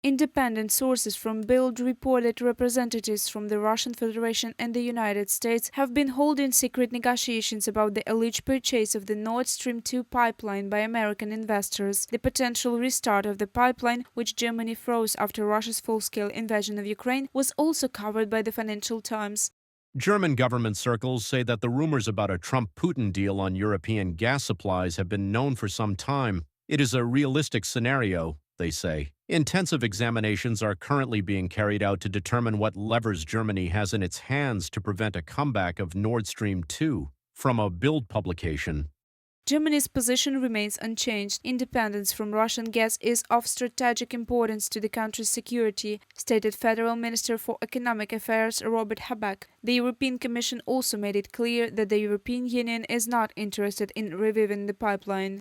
Independent sources from Bild report that representatives from the Russian Federation and the United States have been holding secret negotiations about the alleged purchase of the Nord Stream 2 pipeline by American investors. The potential restart of the pipeline, which Germany froze after Russia's full-scale invasion of Ukraine, was also covered by the Financial Times. German government circles say that the rumors about a Trump-Putin deal on European gas supplies have been known for some time. It is a realistic scenario, they say. Intensive examinations are currently being carried out to determine what levers Germany has in its hands to prevent a comeback of Nord Stream 2, from a Bild publication. Germany's position remains unchanged. Independence from Russian gas is of strategic importance to the country's security, stated Federal Minister for Economic Affairs Robert Habeck. The European Commission also made it clear that the European Union is not interested in reviving the pipeline.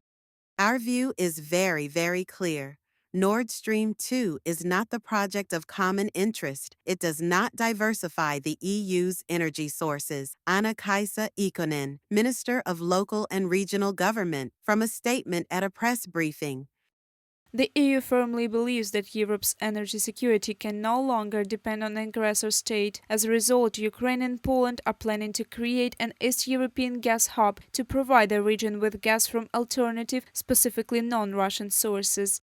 Our view is very, very clear. Nord Stream 2 is not the project of common interest. It does not diversify the EU's energy sources. Anna-Kaisa Ikonen, Minister of Local and Regional Government, from a statement at a press briefing. The EU firmly believes that Europe's energy security can no longer depend on an aggressor state. As a result, Ukraine and Poland are planning to create an East European gas hub to provide the region with gas from alternative, specifically non-Russian sources.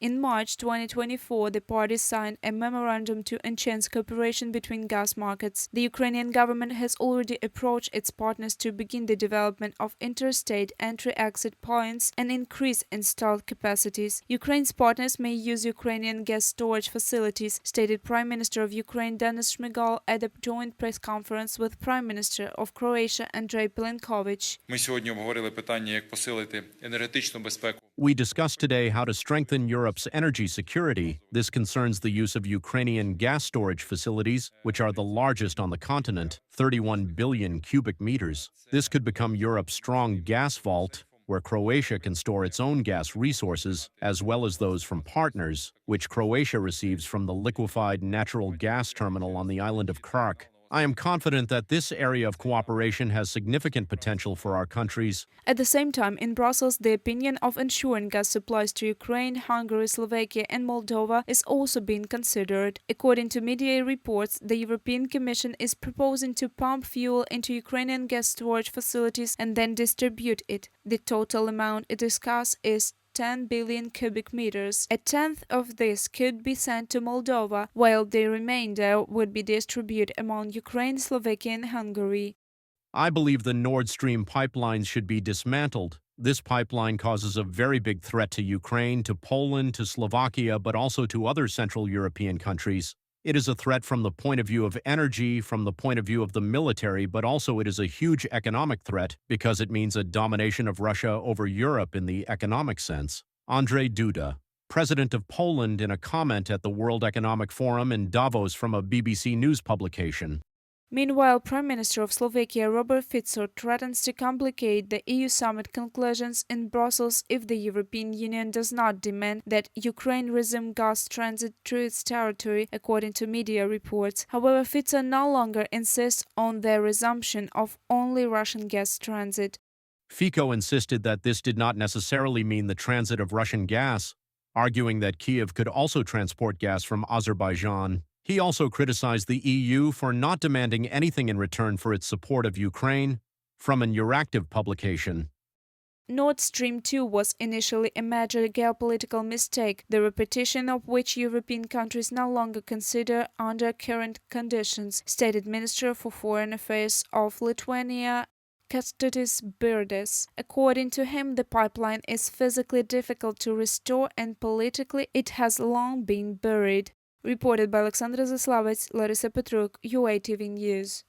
In March 2024, the parties signed a memorandum to enhance cooperation between gas markets. The Ukrainian government has already approached its partners to begin the development of interstate entry-exit points and increase installed capacities. Ukraine's partners may use Ukrainian gas storage facilities, stated Prime Minister of Ukraine Denis Shmyhal at a joint press conference with Prime Minister of Croatia Andrej Plenković. We discussed today how to strengthen Europe's energy security. This concerns the use of Ukrainian gas storage facilities, which are the largest on the continent, 31 billion cubic meters. This could become Europe's strong gas vault, where Croatia can store its own gas resources, as well as those from partners, which Croatia receives from the liquefied natural gas terminal on the island of Krk. I am confident that this area of cooperation has significant potential for our countries. At the same time, in Brussels, the opinion of ensuring gas supplies to Ukraine, Hungary, Slovakia and Moldova is also being considered. According to media reports, the European Commission is proposing to pump fuel into Ukrainian gas storage facilities and then distribute it. The total amount it discussed is 10 billion cubic meters. A tenth of this could be sent to Moldova, while the remainder would be distributed among Ukraine, Slovakia and Hungary. I believe the Nord Stream pipeline should be dismantled. This pipeline causes a very big threat to Ukraine, to Poland, to Slovakia, but also to other Central European countries. It is a threat from the point of view of energy, from the point of view of the military, but also it is a huge economic threat because it means a domination of Russia over Europe in the economic sense. Andrzej Duda, president of Poland, in a comment at the World Economic Forum in Davos from a BBC News publication. Meanwhile, Prime Minister of Slovakia Robert Fico threatens to complicate the EU summit conclusions in Brussels if the European Union does not demand that Ukraine resume gas transit through its territory, according to media reports. However, Fico no longer insists on the resumption of only Russian gas transit. Fico insisted that this did not necessarily mean the transit of Russian gas, arguing that Kyiv could also transport gas from Azerbaijan. He also criticized the EU for not demanding anything in return for its support of Ukraine, from an Euractiv publication. Nord Stream 2 was initially a major geopolitical mistake, the repetition of which European countries no longer consider under current conditions, stated Minister for Foreign Affairs of Lithuania Kęstutis Birdes. According to him, the pipeline is physically difficult to restore and politically it has long been buried. Reported by Alexandra Zaslavets, Larissa Petruk, UATV News.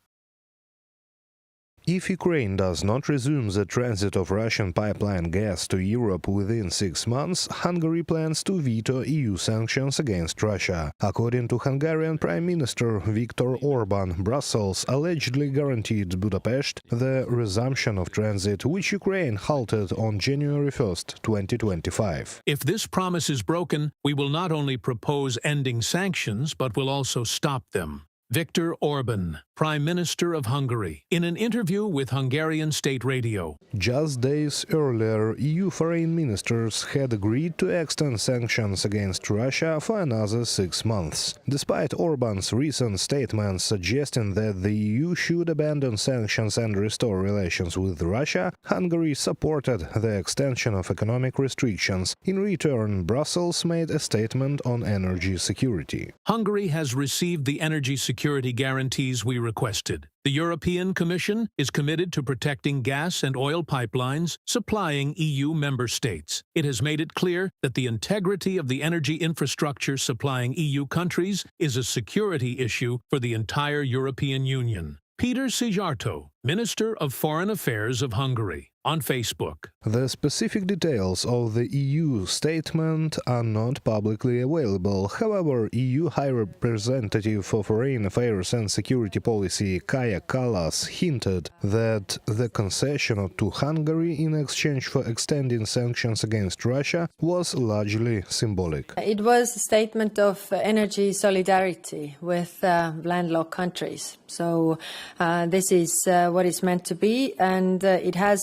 If Ukraine does not resume the transit of Russian pipeline gas to Europe within 6 months, Hungary plans to veto EU sanctions against Russia. According to Hungarian Prime Minister Viktor Orban, Brussels allegedly guaranteed Budapest the resumption of transit, which Ukraine halted on January 1, 2025. If this promise is broken, we will not only propose ending sanctions, but will also stop them. Viktor Orban, Prime Minister of Hungary, in an interview with Hungarian state radio. Just days earlier, EU foreign ministers had agreed to extend sanctions against Russia for another 6 months. Despite Orban's recent statements suggesting that the EU should abandon sanctions and restore relations with Russia, Hungary supported the extension of economic restrictions. In return, Brussels made a statement on energy security. Hungary has received the energy security guarantees we requested. The European Commission is committed to protecting gas and oil pipelines supplying EU member states. It has made it clear that the integrity of the energy infrastructure supplying EU countries is a security issue for the entire European Union. Peter Szijjártó, Minister of Foreign Affairs of Hungary, on Facebook. The specific details of the EU statement are not publicly available. However, EU High Representative for Foreign Affairs and Security Policy Kaja Kallas hinted that the concession to Hungary in exchange for extending sanctions against Russia was largely symbolic. It was a statement of energy solidarity with landlocked countries. So this is what it's meant to be, and it has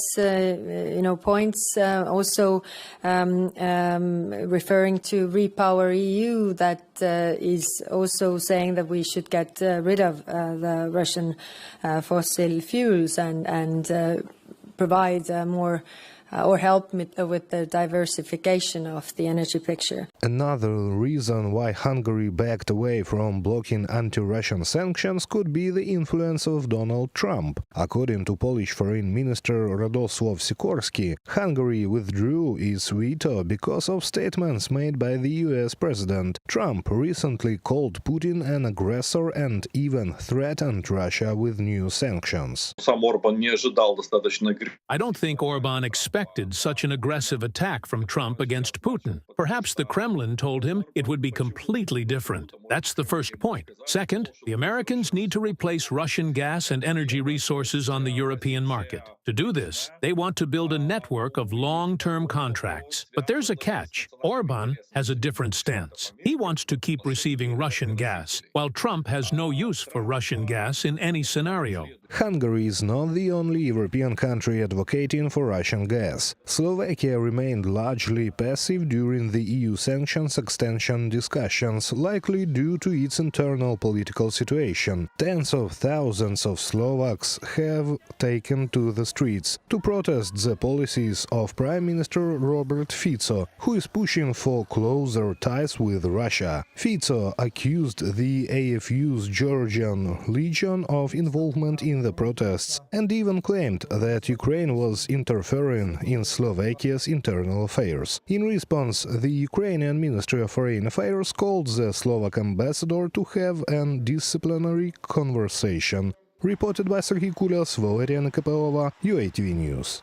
points also referring to Repower EU, that is also saying that we should get rid of the Russian fossil fuels and provide more or help with the diversification of the energy picture. Another reason why Hungary backed away from blocking anti-Russian sanctions could be the influence of Donald Trump. According to Polish Foreign Minister Radosław Sikorski, Hungary withdrew its veto because of statements made by the US president. Trump recently called Putin an aggressor and even threatened Russia with new sanctions. I don't think Orban expected such an aggressive attack from Trump against Putin. Perhaps the Kremlin told him it would be completely different. That's the first point. Second, the Americans need to replace Russian gas and energy resources on the European market. To do this, they want to build a network of long-term contracts. But there's a catch. Orban has a different stance. He wants to keep receiving Russian gas, while Trump has no use for Russian gas in any scenario. Hungary is not the only European country advocating for Russian gas. Slovakia remained largely passive during the EU sanctions extension discussions, likely due to its internal political situation. Tens of thousands of Slovaks have taken to the streets to protest the policies of Prime Minister Robert Fico, who is pushing for closer ties with Russia. Fico accused the AFU's Georgian Legion of involvement in the protests and even claimed that Ukraine was interfering in Slovakia's internal affairs. In response, the Ukrainian Ministry of Foreign Affairs called the Slovak ambassador to have a disciplinary conversation. Reported by Serhiy Kulyas, Valeriana Kapelova, UATV News.